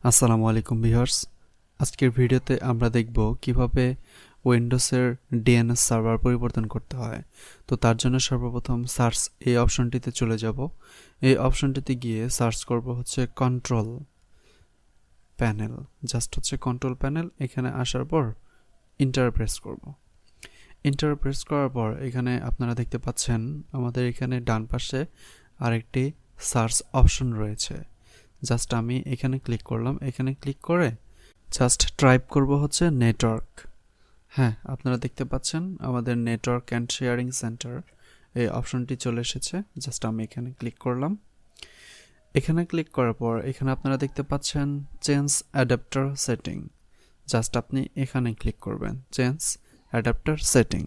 আসসালামু আলাইকুম ভিউয়ার্স। আজকের ভিডিওতে আমরা দেখব কিভাবে উইন্ডোজের ডিএনএস সার্ভার পরিবর্তন করতে হয়। তো তার জন্য সর্বপ্রথম সার্চ এই অপশনটিতে চলে যাব। এই অপশনটিতে গিয়ে সার্চ করব হচ্ছে কন্ট্রোল প্যানেল। জাস্ট হচ্ছে কন্ট্রোল প্যানেল, এখানে আসার পর এন্টার প্রেস করব। এন্টার প্রেস করার পর এখানে আপনারা দেখতে পাচ্ছেন আমাদের এখানে ডান পাশে আরেকটি সার্চ অপশন রয়েছে। জাস্ট আমি এখানে ক্লিক করলাম। এখানে ক্লিক করে জাস্ট টাইপ করব হচ্ছে নেটওয়ার্ক। হ্যাঁ, আপনারা দেখতে পাচ্ছেন আমাদের নেটওয়ার্ক অ্যান্ড শেয়ারিং সেন্টার এই অপশনটি চলে এসেছে। জাস্ট আমি এখানে ক্লিক করলাম। এখানে ক্লিক করার পর এখানে আপনারা দেখতে পাচ্ছেন চেঞ্জ অ্যাডাপ্টার সেটিং। জাস্ট আপনি এখানে ক্লিক করবেন চেঞ্জ অ্যাডাপ্টার সেটিং।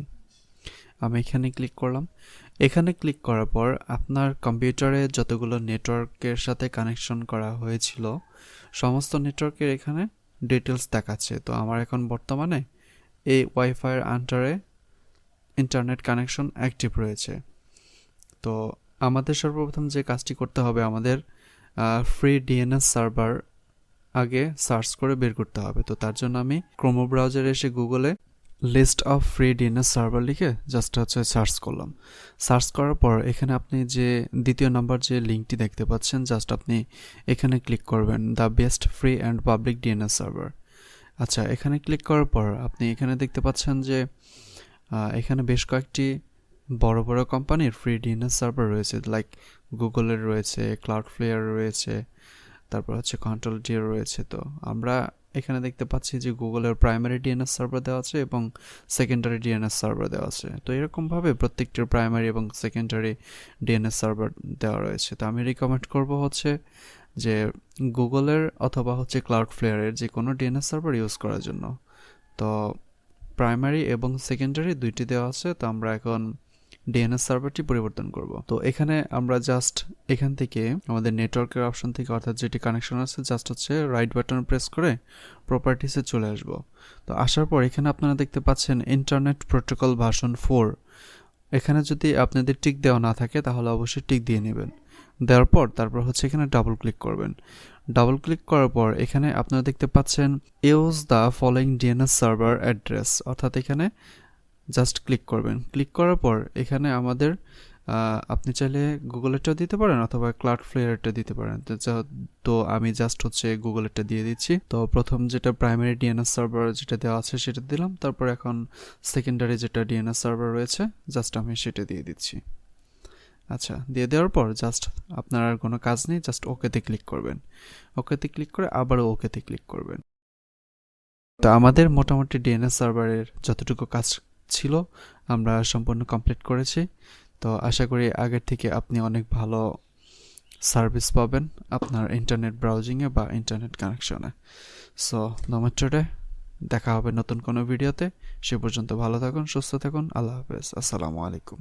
আমি এখানে ক্লিক করলাম। এখানে ক্লিক করার পর আপনার কম্পিউটারে যতগুলো নেটওয়ার্কের সাথে কানেকশন করা হয়েছিল সমস্ত নেটওয়ার্কের এখানে ডিটেলস দেখাচ্ছে। তো আমার এখন বর্তমানে এই ওয়াইফাইয়ের আন্ডারে ইন্টারনেট কানেকশন অ্যাক্টিভ রয়েছে। তো আমাদের সর্বপ্রথম যে কাজটি করতে হবে, আমাদের ফ্রি ডিএনএস সার্ভার আগে সার্চ করে বের করতে হবে। তো তার জন্য আমি ক্রোমো ব্রাউজারে এসে গুগলে list of free DNS server লিখে জাস্ট হচ্ছে সার্চ করলাম। সার্চ করার পর এখানে আপনি যে দ্বিতীয় নাম্বার যে লিঙ্কটি দেখতে পাচ্ছেন, জাস্ট আপনি এখানে ক্লিক করবেন the best free and public DNS server. আচ্ছা, এখানে ক্লিক করার পর আপনি এখানে দেখতে পাচ্ছেন যে এখানে বেশ কয়েকটি বড় বড় কোম্পানির ফ্রি ডিএনএস সার্ভার রয়েছে, লাইক গুগলের রয়েছে, ক্লাউডফ্লেয়ার রয়েছে, তারপর হচ্ছে কন্ট্রোল ডিও রয়েছে। তো আমরা এখানে দেখতে পাচ্ছি যে গুগলের প্রাইমারি ডিএনএস সার্ভার দেওয়া আছে এবং সেকেন্ডারি ডিএনএস সার্ভার দেওয়া আছে। তো এরকমভাবে প্রত্যেকটির প্রাইমারি এবং সেকেন্ডারি ডিএনএস সার্ভার দেওয়া রয়েছে। তো আমি রিকমেন্ড করব হচ্ছে যে গুগলের অথবা হচ্ছে ক্লাউডফ্লেয়ারের যে কোনো ডিএনএস সার্ভার ইউজ করার জন্য। তো প্রাইমারি এবং সেকেন্ডারি দুইটি দেওয়া আছে। তো আমরা এখন ডিএনএস সার্ভারটি পরিবর্তন করব। তো এখানে আমরা জাস্ট এখান থেকে আমাদের নেটওয়ার্কের অপশন থেকে, অর্থাৎ যেটি কানেকশন আছে, জাস্ট হচ্ছে রাইট বাটন প্রেস করে প্রপার্টিসে চলে আসব। তো আসার পর এখানে আপনারা দেখতে পাচ্ছেন ইন্টারনেট প্রোটোকল ভার্সন 4। এখানে যদি আপনাদের টিক দেওয়া না থাকে তাহলে অবশ্যই টিক দিয়ে নেবেন। দেওয়ার পর তারপর হচ্ছে এখানে ডাবল ক্লিক করবেন। ডাবল ক্লিক করার পর এখানে আপনারা দেখতে পাচ্ছেন use the following DNS server address, অর্থাৎ এখানে জাস্ট ক্লিক করবেন। ক্লিক করার পর এখানে আমাদের আপনি চাইলে গুগলেরটাও দিতে পারেন অথবা ক্লাউডফ্লেয়ারটা দিতে পারেন। তো আমি জাস্ট হচ্ছে গুগলেরটা দিয়ে দিচ্ছি। তো প্রথম যেটা প্রাইমারি ডিএনএস সার্ভার যেটা দেওয়া আছে সেটা দিলাম, তারপর এখন সেকেন্ডারি যেটা ডিএনএস সার্ভার রয়েছে জাস্ট আমি সেটা দিয়ে দিচ্ছি। আচ্ছা, দিয়ে দেওয়ার পর জাস্ট আপনার আর কোনো কাজ নেই, জাস্ট ওকেতে ক্লিক করবেন। ওকেতে ক্লিক করে আবারও ওকেতে ক্লিক করবেন। তো আমাদের মোটামুটি ডিএনএস সার্ভারের যতটুকু কাজ ছিল আমরা সম্পূর্ণ কমপ্লিট করেছি। তো আশা করি আগের থেকে আপনি অনেক ভালো সার্ভিস পাবেন আপনার ইন্টারনেট ব্রাউজিংয়ে বা ইন্টারনেট কানেকশনে। সো নমস্কার, দেখা হবে নতুন কোনো ভিডিওতে। সে পর্যন্ত ভালো থাকুন, সুস্থ থাকুন। আল্লাহ হাফেজ, আসসালামু আলাইকুম।